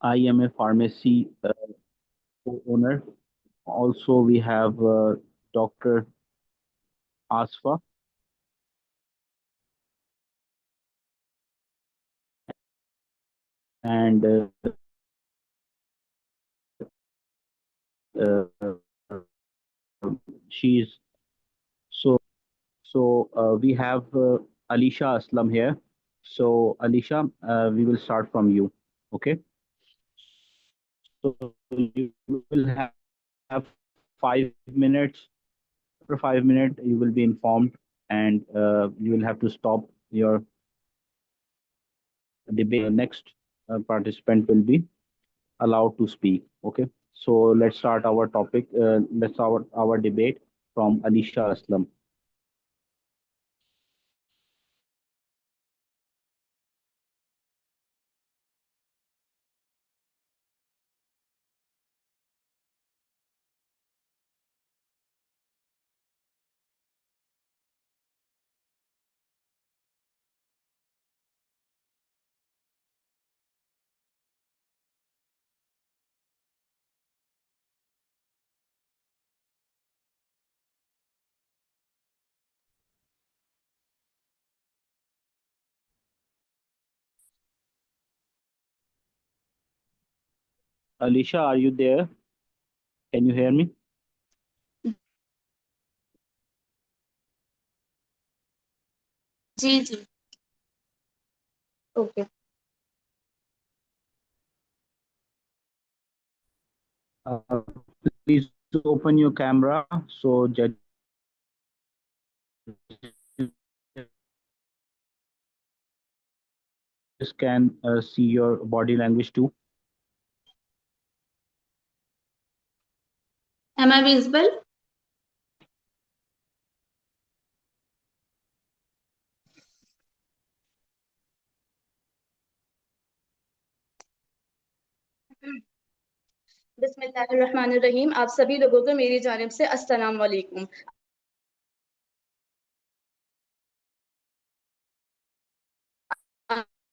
I am a pharmacy owner. Also, we have Dr. Asfa, and uh, she's so we have Alisha Aslam here. So, Alisha, we will start from you. Okay. So, you will have 5 minutes. After 5 minutes, you will be informed, and you will have to stop your debate. Next participant will be allowed to speak. Okay. So, let's start our topic. Let's our debate from Alisha Aslam. Alisha, are you there? Can you hear me? जी जी। Okay. Uh, Please open your camera so judges can see your body language too. Am I visible? बिस्मिल्लाहिर्रहमानिर्रहीम। आप सभी लोगों को मेरी जानिब से अस्सलाम वालेकुम।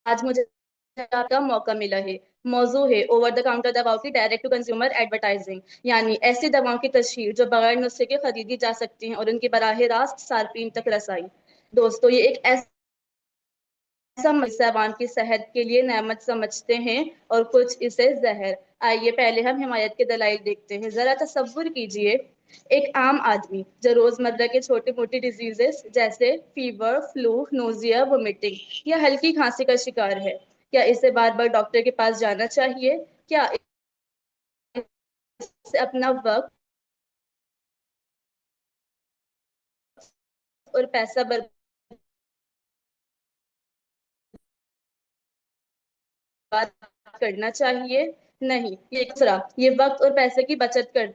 आज मुझे आपका मौका मिला है। मौजू है ओवर द काउंटर दवाओं की डायरेक्ट टू कंज्यूमर एडवर्टाइजिंग, यानी ऐसी दवाओं की तशहीर जो बगैर नुस्खे के खरीदी जा सकती हैं और उनकी बराह रास्त सार्फिन तक रसाई। दोस्तों, ये एक ऐसा आवाम की सेहत के लिए नेमत समझते हैं और कुछ इसे जहर। आइए पहले हम हिमायत के दलाइल देखते हैं। जरा तसव्वुर कीजिए, एक आम आदमी जो रोजमर्रा के छोटी मोटी डिजीजेस जैसे फीवर, फ्लू, नोजिया, वोमिटिंग या हल्की खांसी का शिकार है, क्या इसे बार बार डॉक्टर के पास जाना चाहिए? क्या इसे अपना वक्त और पैसा बर्बाद करना चाहिए? नहीं, ये वक्त और पैसे की बचत कर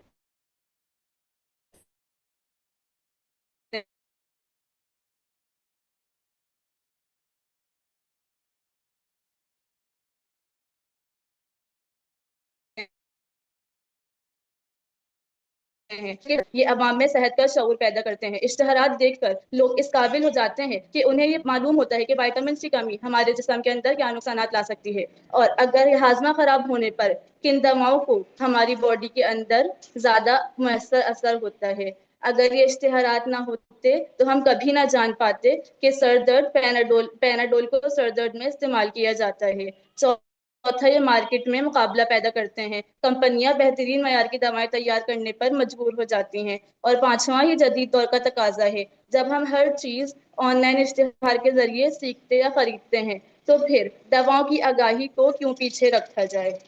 हैं। ये अवाम में सेहत का शऊर पैदा करते हैं। इश्तहारात देखकर लोग इस काबिल हो जाते हैं कि उन्हें ये मालूम होता है कि विटामिन की कमी हमारे जिस्म के अंदर क्या नुकसान ला सकती है, और अगर हाजमा खराब होने पर किन दवाओं को हमारी बॉडी के अंदर ज्यादा मुअस्सर असर होता है। अगर ये इश्तहारात ना होते तो हम कभी ना जान पाते कि सर दर्द पैनाडोल पैनाडोल को सर दर्द में इस्तेमाल किया जाता है। चौथा, ये मार्केट में मुकाबला पैदा करते हैं। कंपनियां बेहतरीन मयार की दवाएं तैयार करने पर मजबूर हो जाती हैं। और पांचवा, ये जदीद दौर का तकाजा है। जब हम हर चीज ऑनलाइन इश्तेहार के जरिए सीखते या खरीदते हैं, तो फिर दवाओं की आगाही को क्यों पीछे रखा जाए।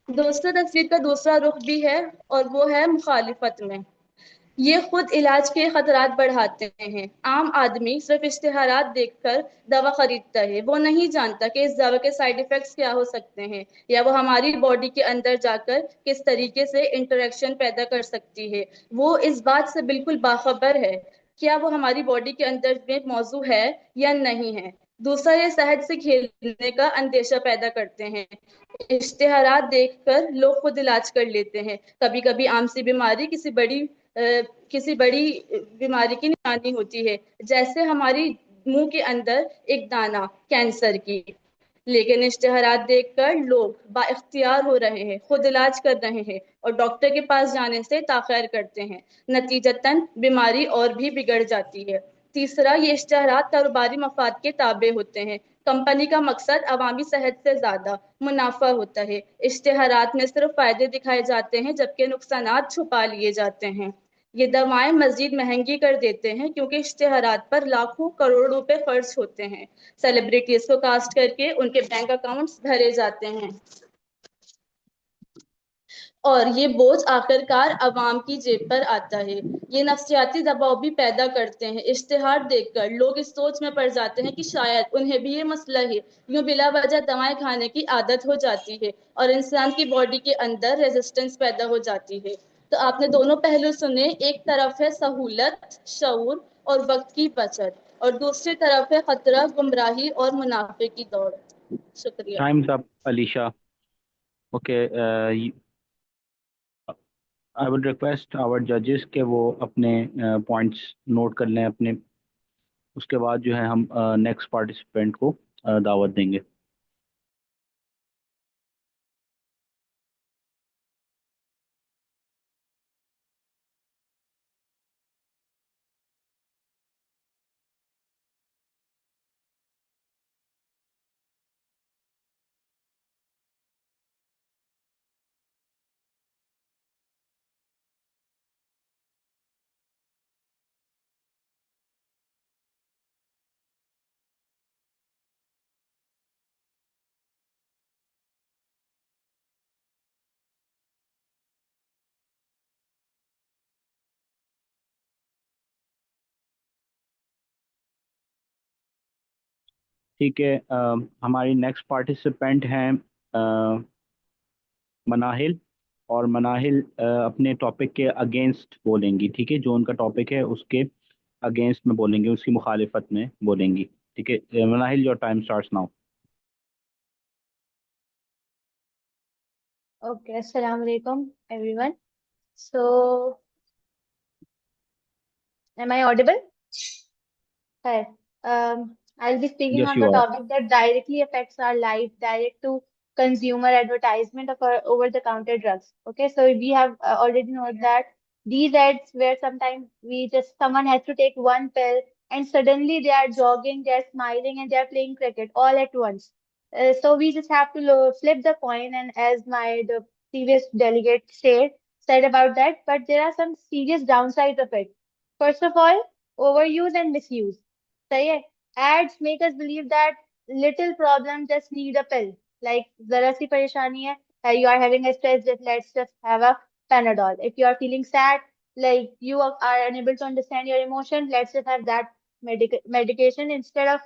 दोस्तों, तस्वीर का दूसरा रुख भी है, और वो है मुखालिफत में। ये खुद इलाज के खतरात बढ़ाते हैं। आम आदमी सिर्फ इश्तेहारात देखकर दवा खरीदता है। वो नहीं जानता कि इस दवा के साइड इफेक्ट्स क्या हो सकते हैं, या वो हमारी बॉडी के अंदर जाकर किस तरीके से इंटरेक्शन पैदा कर सकती है। वो इस बात से बिल्कुल बाखबर है क्या वो हमारी बॉडी के अंदर में मौजू है या नहीं है। दूसरा, ये सेहत से खेलने का अंदेशा पैदा करते हैं। इश्तेहारात देखकर लोग खुद इलाज कर लेते हैं। कभी कभी आम सी बीमारी किसी बड़ी बीमारी की निशानी होती है, जैसे हमारी मुंह के अंदर एक दाना कैंसर की। लेकिन इश्तिहारात देखकर लोग बाइख्तियार हो रहे हैं, खुद इलाज कर रहे हैं और डॉक्टर के पास जाने से ताख़िर करते हैं। नतीजतन बीमारी और भी बिगड़ जाती है। तीसरा, ये इश्तिहारात कारोबारी मफाद के ताबे होते हैं। कंपनी का मकसद अवामी सेहत से ज़्यादा मुनाफा होता है। इश्तिहारात में सिर्फ फ़ायदे दिखाए जाते हैं जबकि नुकसानात छुपा लिए जाते हैं। ये दवाएं मजीद महंगी कर देते हैं क्योंकि इश्तिहारात पर लाखों करोड़ रुपए खर्च होते हैं। सेलिब्रिटीज को कास्ट करके उनके बैंक अकाउंट्स भरे जाते हैं और ये बोझ आखिरकार अवाम की जेब पर आता है। ये नफ्सियाती दबाव भी पैदा करते हैं। इश्तिहार देखकर लोग इस सोच में पड़ जाते हैं कि शायद उन्हें भी ये मसला है। यूं बिला वजह दवाएं खाने की आदत हो जाती है और इंसान की बॉडी के अंदर रेजिस्टेंस पैदा हो जाती है। तो आपने दोनों पहलू सुने। एक तरफ है सहूलत, शऊर और वक्त की बचत और दूसरी तरफ है खतरा, गुमराही और मुनाफे की दौड़। शुक्रिया। Time's up, Alicia. Okay, I would request our judges कि वो अपने points note कर लें अपने, उसके बाद जो है हम next participant को दावत देंगे। ठीक है, हमारी नेक्स्ट पार्टिसिपेंट हैं मनाहिल। और मनाहिल अपने टॉपिक के अगेंस्ट बोलेंगी, ठीक है, जो उनका टॉपिक है उसके अगेंस्ट में बोलेंगे, उसकी मुखालिफत में बोलेंगी। ठीक है, Manahil, your time starts now. Okay, Assalamu alaikum, everyone. So, am I audible? Hi. I'll be speaking yes on you the R. topic that directly affects our life, direct to consumer advertisement of our over-the-counter drugs. Okay, so we have already known that these ads where sometimes someone has to take one pill and suddenly they are jogging, they are smiling, and they are playing cricket all at once. So we just have to flip the coin, and as the previous delegate said about that, but there are some serious downsides of it. First of all, overuse and misuse. सही है. Ads make us believe that little problem just need a pill. Like जरा सी परेशानी है, you are having a stress, let's just have a Panadol. If you are feeling sad, like you are unable to understand your emotion, let's just have that medication instead of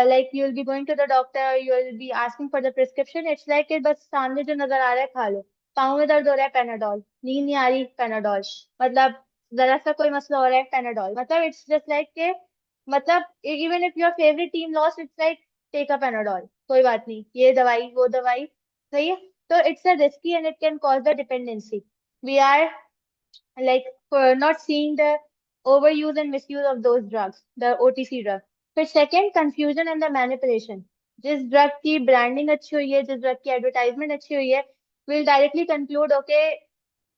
like you'll be going to the doctor, you'll be asking for the prescription. It's like कि बस सामने जो नजर आ रहा है खा लो. पाँव में दर्द हो रहा है पेनाडोल, नींद नहीं आ रही पेनाडोल, मतलब जरा सा कोई मसला हो रहा है पेनाडोल. मतलब इट्स जस्ट लाइक के, मतलब even if your favourite team lost, it's like take a Panadol, कोई बात नहीं, ये दवाई वो दवाई. सही है. तो it's a risky and it can cause the dependency. We are like for not seeing the overuse and misuse of those drugs, the OTC drug. फिर second, confusion and the manipulation. जिस drug की branding अच्छी हुई है, जिस drug की advertisement अच्छी हुई है, will directly conclude, okay,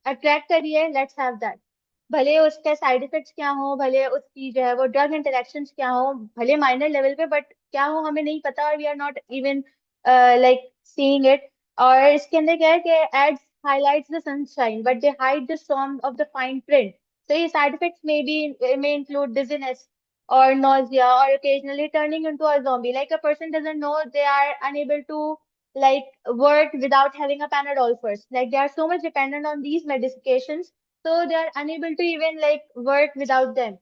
attract करिए, let's have that. भले उसके साइड इफेक्ट्स क्या हो, भले उसकी जो है वो ड्रग इंटरेक्शंस क्या हो, भले माइनर लेवल पे, बट क्या हो हमें नहीं पता, और we are not even like seeing it. और इसके अंदर क्या है कि ads highlights the sunshine but they hide the storm of the fine print. So your side effects may include dizziness or nausea or occasionally turning into a zombie. Like a person doesn't know they are unable to like work without having a Panadol first. Like they are so much dependent on these medications, so they are unable to even like work without them.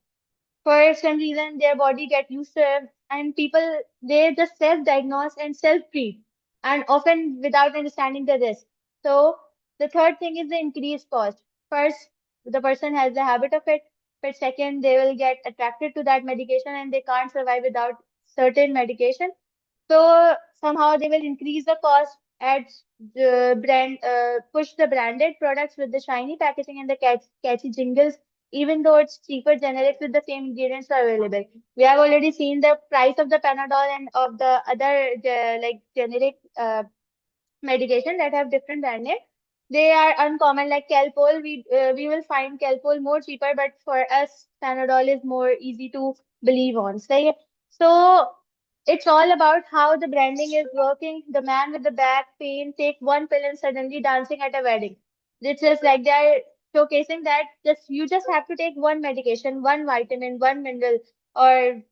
For some reason their body get used to it, and people, they just self-diagnose and self-treat, and often without understanding the risk. So the third thing is the increased cost. First, the person has the habit of it, but second, they will get attracted to that medication and they can't survive without certain medication. So somehow they will increase the cost, add the push the branded products with the shiny packaging and the catchy jingles, even though it's cheaper generics with the same ingredients are available. We have already seen the price of the Panadol and of the other like generic medication that have different brand name. They are uncommon, like Calpol. We will find Calpol more cheaper, but for us, Panadol is more easy to believe on. So it's all about how the branding is working. The man with the back pain take one pill and suddenly dancing at a wedding. It's just like they're showcasing that just you just have to take one medication, one vitamin, one mineral, or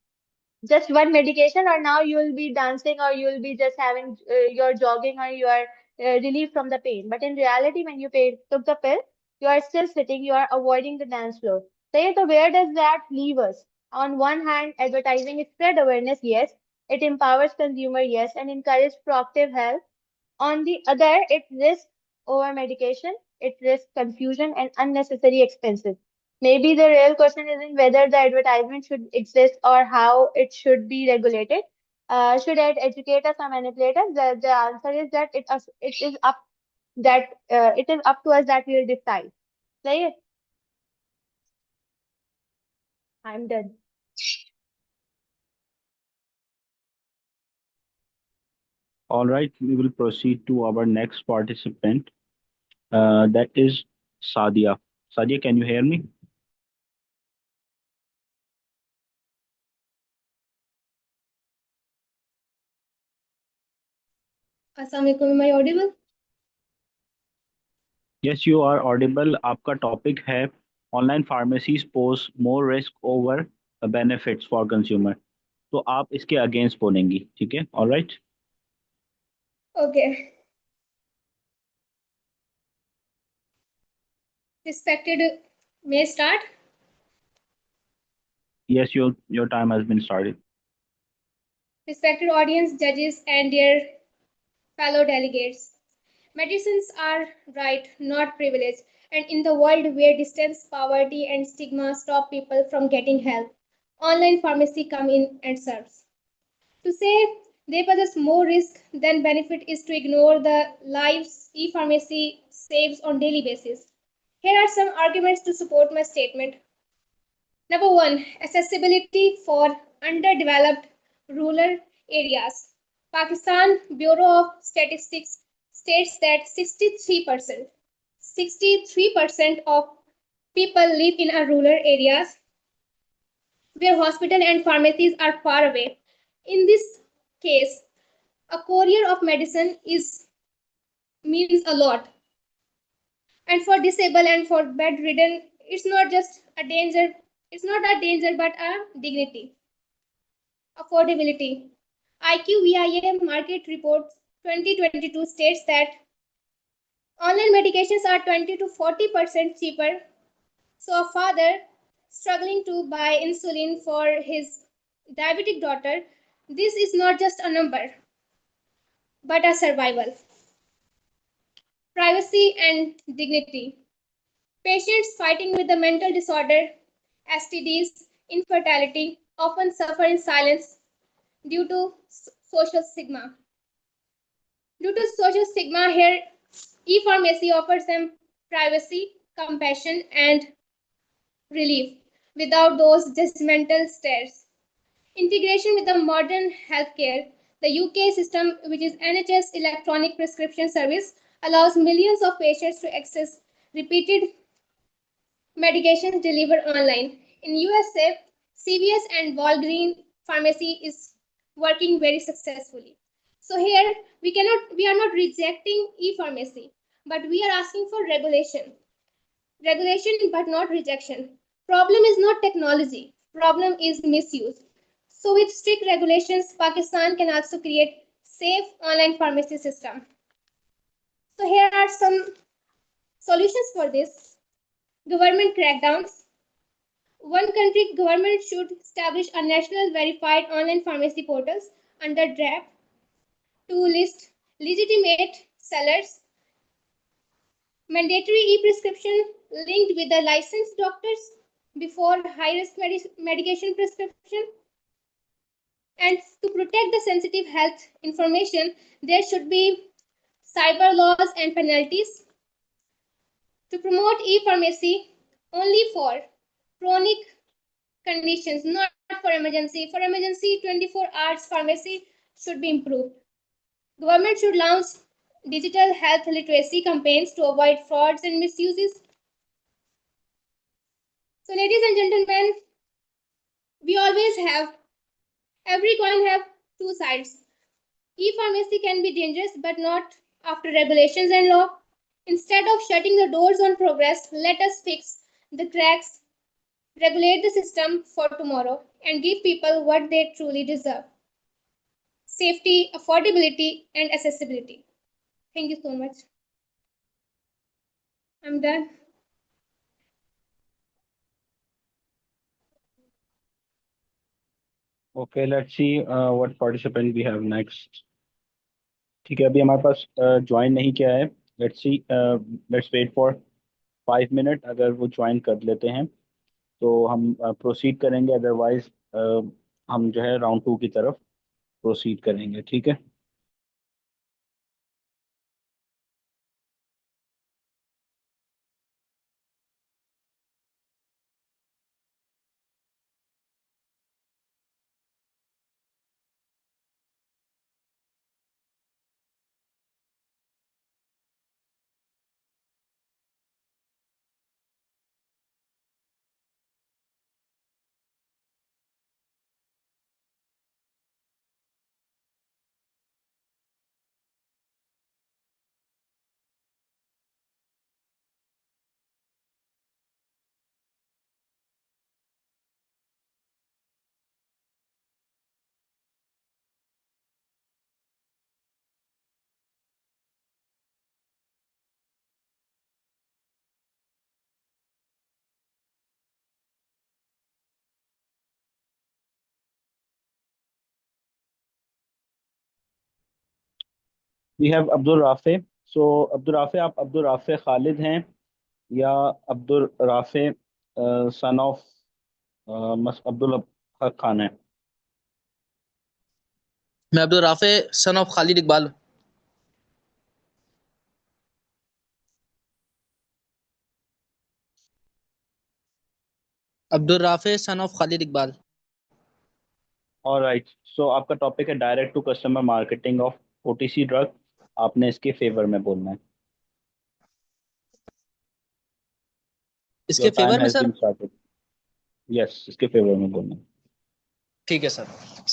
just one medication, or now you will be dancing, or you will be just having your jogging, or you are relieved from the pain. But in reality, when you took the pill, you are still sitting, you are avoiding the dance floor. So where does that leave us? On one hand, advertising is spread awareness, yes. It empowers consumer, yes, and encourages proactive health. On the other, it risks over medication, it risks confusion and unnecessary expenses. Maybe the real question isn't whether the advertisement should exist or how it should be regulated. Should it educate us or manipulate us? The answer is that it is up to us that we will decide. Right? I'm done. All right, we will proceed to our next participant. That is Sadia. Sadia, can you hear me? Assalamualaikum, am I audible? Yes, you are audible. आपका topic है online pharmacies pose more risk over benefits for consumer. तो आप इसके against बोलेंगी, ठीक है? All right. Okay. Respected, may I start? Yes, your time has been started. Respected audience, judges, and dear fellow delegates. Medicines are right, not privilege. And in the world where distance, poverty, and stigma stop people from getting help, online pharmacy come in and serves. To say they possess more risk than benefit is to ignore the lives e-pharmacy saves on daily basis. Here are some arguments to support my statement. Number one, accessibility for underdeveloped rural areas. Pakistan Bureau of Statistics states that 63% of people live in a rural areas where hospital and pharmacies are far away. In this case, a courier of medicine means a lot. And for disabled and for bedridden, it's not just a danger, it's not a danger but a dignity. Affordability. IQVIA Market Report 2022 states that online medications are 20 to 40% cheaper. So a father struggling to buy insulin for his diabetic daughter, this is not just a number, but a survival. Privacy and dignity. Patients fighting with a mental disorder, STDs, infertility often suffer in silence due to social stigma. Due to social stigma here, e-pharmacy offers them privacy, compassion, and relief without those judgmental stares. Integration with the modern healthcare, the UK system, which is NHS Electronic Prescription Service, allows millions of patients to access repeated medications delivered online. In USA, CVS and Walgreens pharmacy is working very successfully. So here we are not rejecting e-pharmacy, but we are asking for regulation. Regulation but not rejection. Problem is not technology. Problem is misuse. So with strict regulations, Pakistan can also create safe online pharmacy system. So here are some solutions for this. Government crackdowns. One country government should establish a national verified online pharmacy portals under DRAP to list legitimate sellers, mandatory e-prescription linked with the licensed doctors before high-risk medication prescription. And to protect the sensitive health information, there should be cyber laws and penalties. To promote e-pharmacy only for chronic conditions, not for emergency. For emergency, 24 hours pharmacy should be improved. Government should launch digital health literacy campaigns to avoid frauds and misuses. So, ladies and gentlemen, we always have, every coin have two sides. E-pharmacy can be dangerous, but not after regulations and law. Instead of shutting the doors on progress, let us fix the cracks, regulate the system for tomorrow, and give people what they truly deserve: safety, affordability, and accessibility. Thank you so much. I'm done. Okay, let's see what participant we have next. ठीक है, अभी हमारे पास join नहीं किया है. Let's see, let's wait for 5 minute. अगर वो join कर लेते हैं तो हम प्रोसीड करेंगे, अदरवाइज हम जो है राउंड 2 की तरफ प्रोसीड करेंगे. ठीक है. We have Abdul Rafay. So Abdul Rafay, आप अब्दुल राफे खालिद हैं या अब्दुल राफे सन ऑफ अब्दुल हक खान है? मैं Abdul Rafay son of Khalid Iqbal. Abdul Rafay son of Khalid Iqbal. Alright. So आपका टॉपिक है direct to customer marketing of OTC drug. आपने इसके फेवर में बोलना है. इसके योर टाइम फेवर में has sir? Been started. Yes, इसके फेवर में बोलना है. ठीक है सर.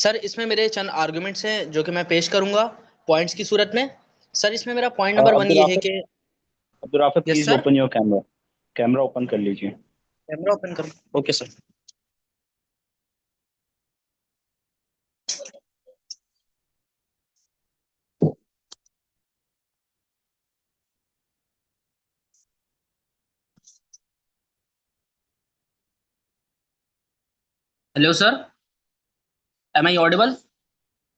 सर इसमें मेरे चंद आर्गुमेंट्स हैं जो कि मैं पेश करूंगा पॉइंट्स की सूरत में. सर इसमें मेरा पॉइंट नंबर 1 अब्दुल ये है राफे, कि Abdul Rafe yes please sir. Open your camera. Camera open कर लीजिए. कैमरा ओपन करो. Okay sir. Hello sir, am I audible?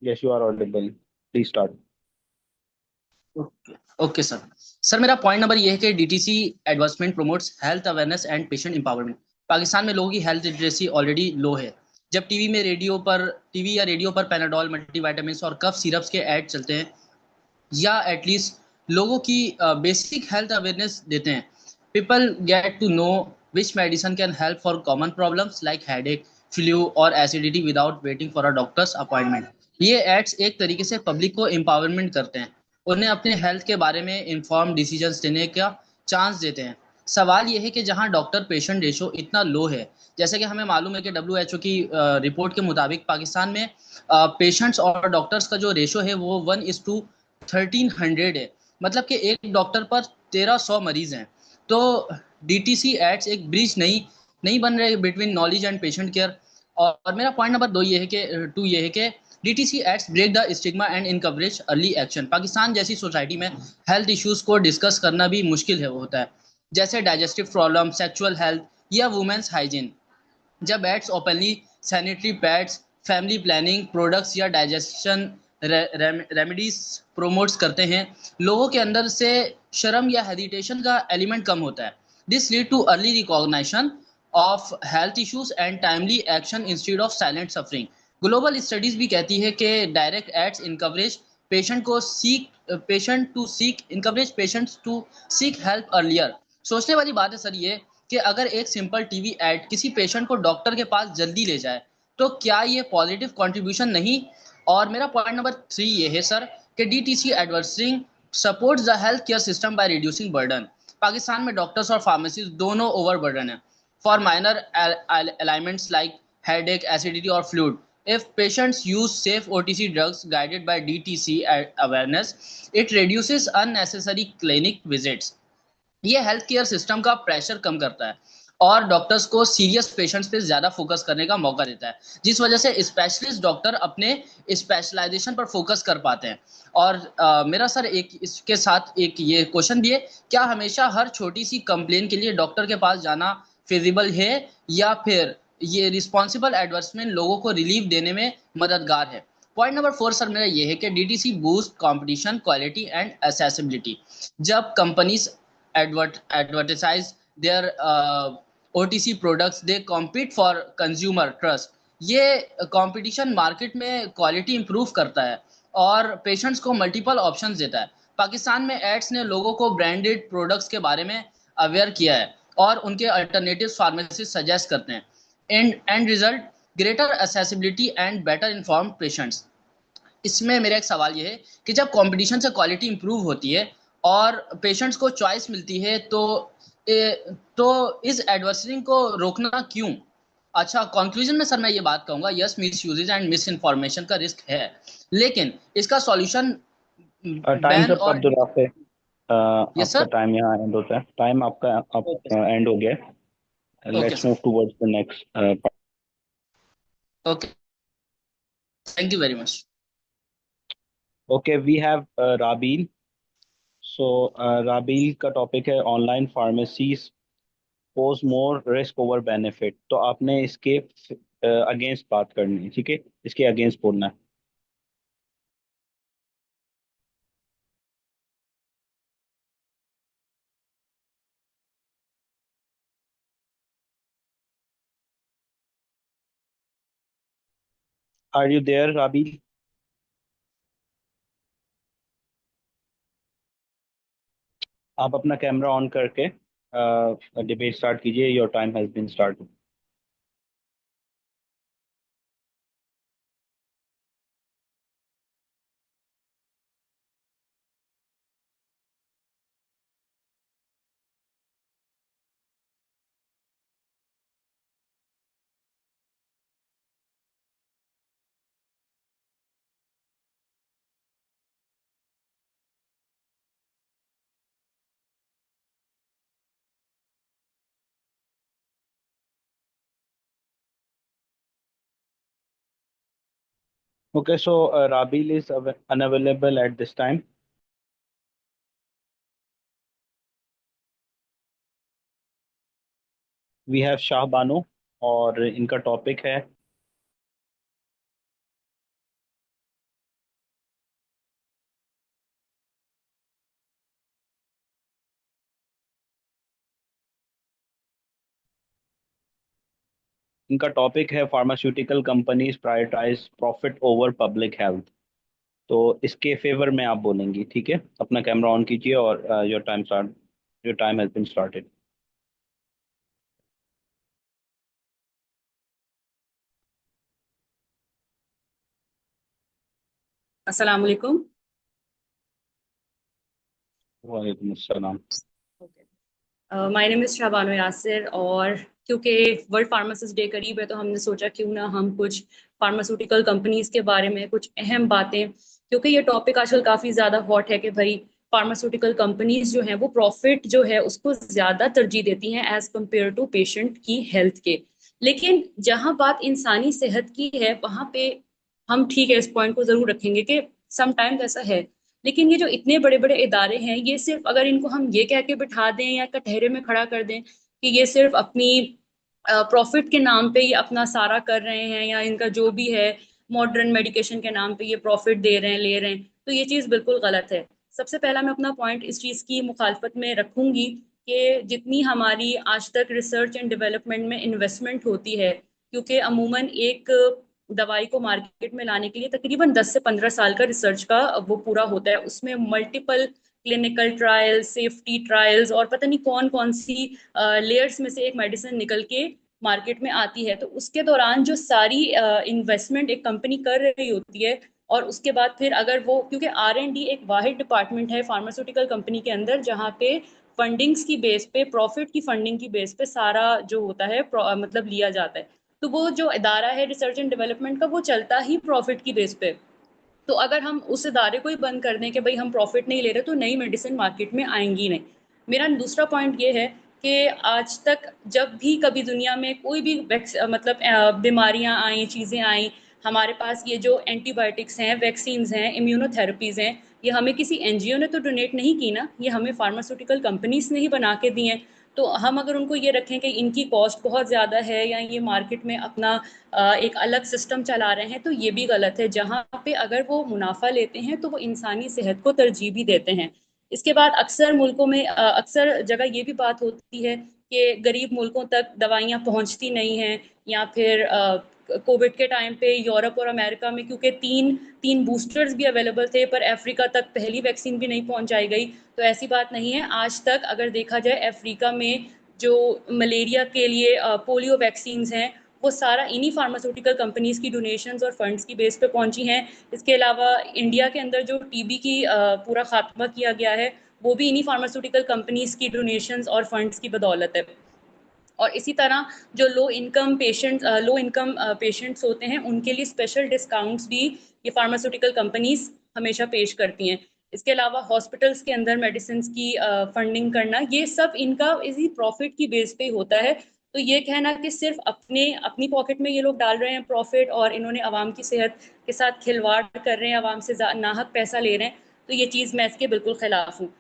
Yes, you are audible. Please start. Okay sir. Sir मेरा पॉइंट नंबर ये है कि DTC advertisement promotes health awareness and patient empowerment. Pakistan में लोगों की हेल्थ लिटरेसी ऑलरेडी लो है. जब टीवी या रेडियो पर पैनाडोल, मल्टीविटामिन्स और कफ सिरप्स के ऐड चलते हैं या एटलीस्ट लोगों की बेसिक हेल्थ अवेयरनेस देते हैं, people get to know which medicine can help for common problems like headache, flu और acidity without waiting for a doctor's appointment. ये एड्स एक तरीके से पब्लिक को एम्पावरमेंट करते हैं, उन्हें अपने हेल्थ के बारे में इन्फॉर्म डिसीजंस देने का चांस देते हैं. सवाल यह है कि जहां डॉक्टर पेशेंट रेशो इतना लो है, जैसे कि हमें मालूम है कि WHO की रिपोर्ट के मुताबिक पाकिस्तान में पेशेंट्स और डॉक्टर्स का जो रेशो है वो 1:1300 है. मतलब कि एक डॉक्टर पर 1300 मरीज हैं. तो डीटीसी एड्स एक ब्रिज नहीं बन रहे between knowledge and patient care. और मेरा पॉइंट नंबर 2 ये है कि DTC ads break the stigma and encourage early action. Pakistan जैसी सोसाइटी में हेल्थ इश्यूज को डिस्कस करना भी मुश्किल है होता है, जैसे डाइजेस्टिव प्रॉब्लम, सेक्सुअल हेल्थ या वुमेन्स हाइजीन. जब ads openly sanitary pads, family planning products या डाइजेशन रेमेडीज प्रोमोट्स करते हैं, लोगों के अंदर से शर्म या हेजिटेशन का एलिमेंट कम होता है. This lead to early recognition of health issues and timely action instead of silent suffering. Global studies भी कहती है कि direct ads encourage patients to seek help earlier. सोचने वाली बात है सर ये कि अगर एक सिंपल टीवी एड किसी पेशेंट को डॉक्टर के पास जल्दी ले जाए तो क्या ये पॉजिटिव कंट्रीब्यूशन नहीं? और मेरा पॉइंट नंबर 3 ये है सर कि DTC advertising supports the health care system by reducing burden. Pakistan में डॉक्टर्स और फार्मेसिस्ट दोनों ओवर बर्डन है for minor ailments like headache, acidity और flu. If patients use safe OTC drugs guided by DTC awareness, it reduces unnecessary clinic visits. ये health care system का pressure कम करता है और डॉक्टर्स को सीरियस पेशेंट्स पे ज्यादा फोकस करने का मौका देता है, जिस वजह से स्पेशलिस्ट डॉक्टर अपने स्पेशलाइजेशन पर फोकस कर पाते हैं। और मेरा सर एक इसके साथ एक ये क्वेश्चन भी है, क्या हमेशा हर छोटी सी कंप्लेन के लिए डॉक्टर के पास जाना फिजिबल है या फिर ये रिस्पॉन्सिबल एडवर्टाइजमेंट लोगों को रिलीफ देने में मददगार है? पॉइंट नंबर 4 सर मेरा ये है कि DTC boost competition, quality and accessibility. जब companies advertise their OTC products, they compete for consumer trust. ये कंपटीशन मार्केट में क्वालिटी इंप्रूव करता है और पेशेंट्स को मल्टीपल ऑप्शंस देता है। पाकिस्तान में एड्स ने लोगों को ब्रांडेड प्रोडक्ट्स के बारे में अवेयर किया है और उनके अल्टरनेटिव फार्मेसिस्ट सजेस्ट करते हैं। And result greater accessibility and better informed patients. इसमें मेरा एक सवाल ये है कि जब कंपटीशन से क्वालिटी इंप्रूव होती है और पेशेंट्स को चॉइस मिलती है तो इस एडवर्सरिंग को रोकना क्यों? अच्छा, कंक्लूजन में सर मैं ये बात कहूंगा, yes misuses and misinformation का रिस्क है, लेकिन इसका सॉल्यूशन टाइम बैन सब और अब्दुल आपका यस आपका सर। टाइम यहाँ एंड होता है, टाइम आपका एंड हो गया। Okay let's sir. Move towards the next. Okay, thank you very much. Okay, we have Rabeel. So Rabeel का टॉपिक है online pharmacies pose more risk over benefit. तो आपने इसके अगेंस्ट बात करनी है, ठीक है, इसके अगेंस्ट बोलना है। Are you there Rabil? आप अपना कैमरा ऑन करके डिबेट स्टार्ट कीजिए। Your time has been start. Okay, so Rabil is unavailable at this time. We have Shah Bano और इनका टॉपिक है pharmaceutical companies prioritize profit over public health. तो इसके फेवर में आप बोलेंगी, ठीक है? अपना कैमरा ऑन कीजिए और your time has been started. अस्सलाम वालेकुम। वालेकुम अस्सलाम। My name is Shabano Yasir और क्योंकि वर्ल्ड फार्मासिस्ट डे करीब है तो हमने सोचा क्यों ना हम कुछ फार्मास्यूटिकल कंपनीज के बारे में कुछ अहम बातें, क्योंकि ये टॉपिक आजकल काफ़ी ज़्यादा हॉट है कि भाई फार्मास्यूटिकल कंपनीज जो हैं वो प्रॉफिट जो है उसको ज़्यादा तरजीह देती हैं एज कम्पेयर टू पेशेंट की हेल्थ के। लेकिन जहाँ बात इंसानी सेहत की है वहाँ पे हम ठीक है इस पॉइंट को ज़रूर रखेंगे कि समटाइम्स ऐसा है, लेकिन ये जो इतने बड़े बड़े इदारे हैं ये सिर्फ अगर इनको हम ये कह के बिठा दें या कटहरे में खड़ा कर दें कि ये सिर्फ अपनी प्रॉफिट के नाम पे ये अपना सारा कर रहे हैं या इनका जो भी है मॉडर्न मेडिकेशन के नाम पे ये प्रॉफिट दे रहे हैं ले रहे हैं, तो ये चीज़ बिल्कुल गलत है। सबसे पहला मैं अपना पॉइंट इस चीज़ की मुखालफत में रखूंगी कि जितनी हमारी आज तक रिसर्च एंड डेवलपमेंट में इन्वेस्टमेंट होती है, क्योंकि अमूमन एक दवाई को मार्केट में लाने के लिए तकरीबन 10 से 15 साल का रिसर्च का वो पूरा होता है, उसमें multiple clinical trials, safety trials और पता नहीं कौन कौन सी लेयर्स में से एक मेडिसिन निकल के मार्केट में आती है। तो उसके दौरान जो सारी इन्वेस्टमेंट एक कंपनी कर रही होती है, और उसके बाद फिर अगर वो, क्योंकि R&D एक वाहिद डिपार्टमेंट है फार्मास्यूटिकल कंपनी के अंदर जहाँ पे फंडिंग्स की बेस पे, प्रॉफिट की फंडिंग की बेस पे सारा जो होता है मतलब लिया जाता है। तो वो जो इदारा है रिसर्च एंड डेवलपमेंट का, वो चलता ही प्रॉफिट की बेस पे। तो अगर हम उस इदारे को ही बंद कर दें कि भाई हम प्रॉफिट नहीं ले रहे, तो नई मेडिसिन मार्केट में आएंगी नहीं। मेरा दूसरा पॉइंट ये है कि आज तक जब भी कभी दुनिया में कोई भी मतलब बीमारियां आई, चीज़ें आई, हमारे पास ये जो एंटीबायोटिक्स हैं, वैक्सीन्स हैं, इम्यूनोथेरेपीज़ हैं, ये हमें किसी एनजीओ ने तो डोनेट नहीं की ना, ये हमें फार्मास्यूटिकल कंपनीज ने ही बना के दी हैं। तो हम अगर उनको ये रखें कि इनकी कॉस्ट बहुत ज़्यादा है या ये मार्केट में अपना एक अलग सिस्टम चला रहे हैं, तो ये भी गलत है। जहाँ पे अगर वो मुनाफा लेते हैं तो वो इंसानी सेहत को तरजीह भी देते हैं। इसके बाद अक्सर मुल्कों में अक्सर जगह ये भी बात होती है कि गरीब मुल्कों तक दवाइयाँ पहुँचती नहीं हैं, या फिर कोविड के टाइम पे यूरोप और अमेरिका में क्योंकि तीन तीन बूस्टर्स भी अवेलेबल थे, पर अफ्रीका तक पहली वैक्सीन भी नहीं पहुंचाई गई। तो ऐसी बात नहीं है। आज तक अगर देखा जाए अफ्रीका में जो मलेरिया के लिए पोलियो वैक्सीन्स हैं, वो सारा इन्हीं फार्मास्यूटिकल कंपनीज की डोनेशंस और फंड्स की बेस पे पहुंची हैं। इसके अलावा इंडिया के अंदर जो टीबी की पूरा खात्मा किया गया है, वो भी इन्हीं फार्मास्यूटिकल कंपनीज की डोनेशंस और फंड्स की बदौलत है। और इसी तरह जो लो इनकम पेशेंट्स होते हैं, उनके लिए स्पेशल डिस्काउंट्स भी ये फार्मास्यूटिकल कंपनीज हमेशा पेश करती हैं। इसके अलावा हॉस्पिटल्स के अंदर मेडिसिन की फंडिंग करना, ये सब इनका इसी प्रॉफिट की बेस पे होता है। तो ये कहना कि सिर्फ अपनी पॉकेट में ये लोग डाल रहे हैं प्रॉफिट और इन्होंने आवाम की सेहत के साथ खिलवाड़ कर रहे हैं, आवाम से नाहक पैसा ले रहे हैं, तो ये चीज़ मैं इसके बिल्कुल खिलाफ हूँ।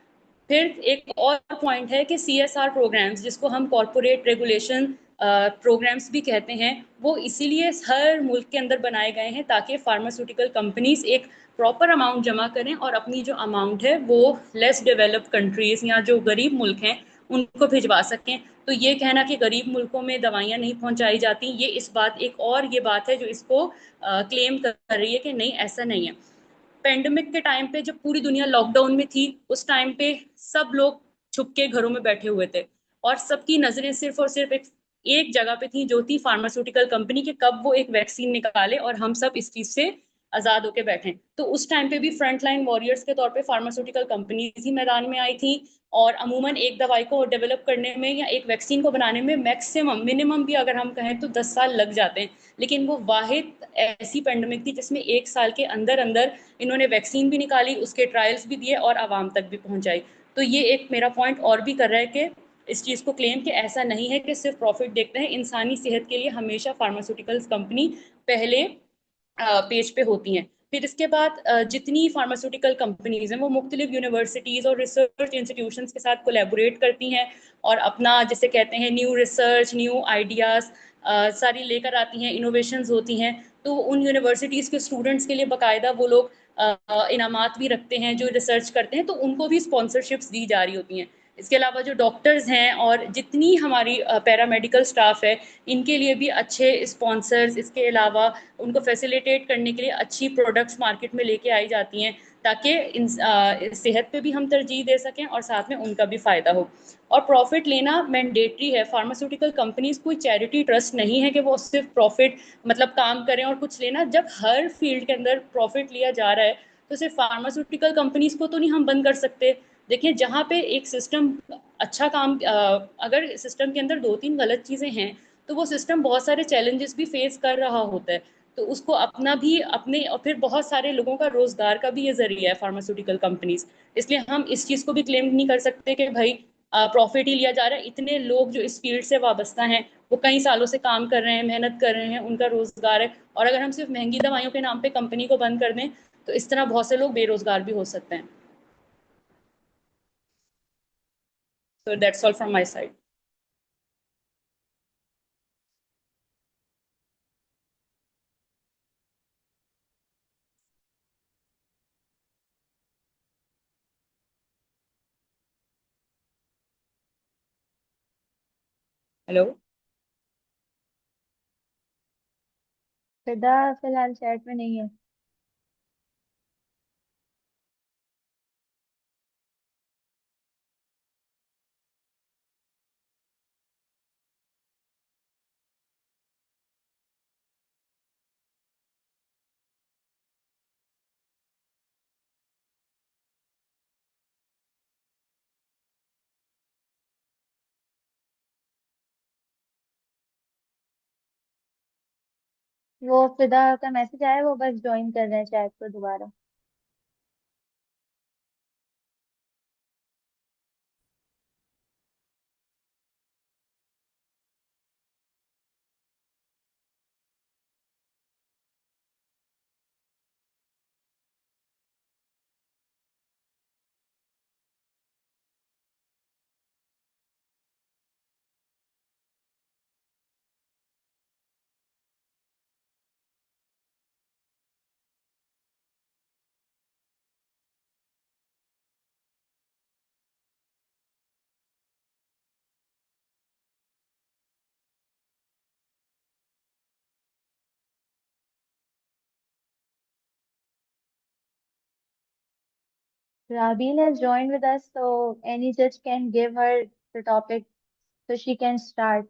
फिर एक और पॉइंट है कि CSR प्रोग्राम्स, जिसको हम कॉरपोरेट रेगुलेशन प्रोग्राम्स भी कहते हैं, वो इसीलिए हर मुल्क के अंदर बनाए गए हैं ताकि फार्मास्यूटिकल कंपनीज एक प्रॉपर अमाउंट जमा करें और अपनी जो अमाउंट है वो लेस डेवलप्ड कंट्रीज या जो गरीब मुल्क हैं उनको भिजवा सकें। तो ये कहना कि गरीब मुल्कों में दवाइयाँ नहीं पहुंचाई जाती, ये इस बात एक और ये बात है जो इसको क्लेम कर रही है कि नहीं, ऐसा नहीं है। पेंडेमिक के टाइम पे जब पूरी दुनिया लॉकडाउन में थी, उस टाइम पे सब लोग छुप के घरों में बैठे हुए थे और सबकी नजरें सिर्फ और सिर्फ एक जगह पे थी, जो थी फार्मास्यूटिकल कंपनी के कब वो एक वैक्सीन निकाले और हम सब इस चीज से आजाद होके बैठे। तो उस टाइम पे भी फ्रंट लाइन वॉरियर्स के तौर पे फार्मास्यूटिकल कंपनीज ही मैदान में आई थी, और अमूमन एक दवाई को डेवलप करने में या एक वैक्सीन को बनाने में मैक्सिमम मिनिमम भी अगर हम कहें तो 10 साल लग जाते हैं। लेकिन वो वाहिद ऐसी पेंडेमिक थी जिसमें 1 साल के अंदर अंदर इन्होंने वैक्सीन भी निकाली, उसके ट्रायल्स भी दिए और आवाम तक भी पहुंचाई। तो ये एक मेरा पॉइंट और भी कर रहा है कि इस चीज़ को क्लेम कि ऐसा नहीं है कि सिर्फ प्रॉफिट देखते हैं, इंसानी सेहत के लिए हमेशा फार्मास्यूटिकल्स कंपनी पहले पेज पे होती हैं। फिर इसके बाद जितनी फार्मास्यूटिकल कंपनीज हैं वो मुख्तलिफ यूनिवर्सिटीज़ और रिसर्च इंस्टीट्यूशंस के साथ कोलेबोरेट करती हैं और अपना जिसे कहते हैं न्यू रिसर्च, न्यू आइडियाज़ सारी लेकर आती हैं, इनोवेशंस होती हैं। तो उन यूनिवर्सिटीज़ के स्टूडेंट्स के लिए बाकायदा वो लोग इनामात भी रखते हैं जो रिसर्च करते हैं, तो उनको भी स्पॉन्सरशिप्स दी जा रही होती हैं। इसके अलावा जो डॉक्टर्स हैं और जितनी हमारी पैरामेडिकल स्टाफ है, इनके लिए भी अच्छे स्पॉन्सर्स, इसके अलावा उनको फैसिलिटेट करने के लिए अच्छी प्रोडक्ट्स मार्केट में लेके आई जाती हैं ताकि सेहत पे भी हम तरजीह दे सकें और साथ में उनका भी फ़ायदा हो। और प्रॉफिट लेना मैंडेटरी है। फार्मास्यूटिकल कंपनीज कोई चैरिटी ट्रस्ट नहीं है कि वो सिर्फ प्रॉफिट मतलब काम करें और कुछ लेना। जब हर फील्ड के अंदर प्रॉफिट लिया जा रहा है तो सिर्फ फार्मास्यूटिकल कंपनीज को तो नहीं हम बंद कर सकते। देखिए, जहाँ पे एक सिस्टम अच्छा काम अगर सिस्टम के अंदर 2-3 गलत चीज़ें हैं तो वो सिस्टम बहुत सारे चैलेंजेस भी फेस कर रहा होता है। तो उसको अपना भी अपने और फिर बहुत सारे लोगों का रोजगार का भी ये जरिया है फार्मास्यूटिकल कंपनीज। इसलिए हम इस चीज़ को भी क्लेम नहीं कर सकते कि भाई प्रॉफिट ही लिया जा रहा है। इतने लोग जो इस फील्ड से वाबस्ता हैं वो कई सालों से काम कर रहे हैं, मेहनत कर रहे हैं, उनका रोजगार है। और अगर हम सिर्फ महंगी दवाइयों के नाम पे कंपनी को बंद कर दें तो इस तरह बहुत से लोग बेरोजगार भी हो सकते हैं। So that's all from my side. Hello. फिदा फिलहाल चैट में नहीं है। वो फिदा का मैसेज आया, वो बस ज्वाइन कर रहे हैं चैट को दोबारा। Rabil has joined with us, so any judge can give her the topic so she can start.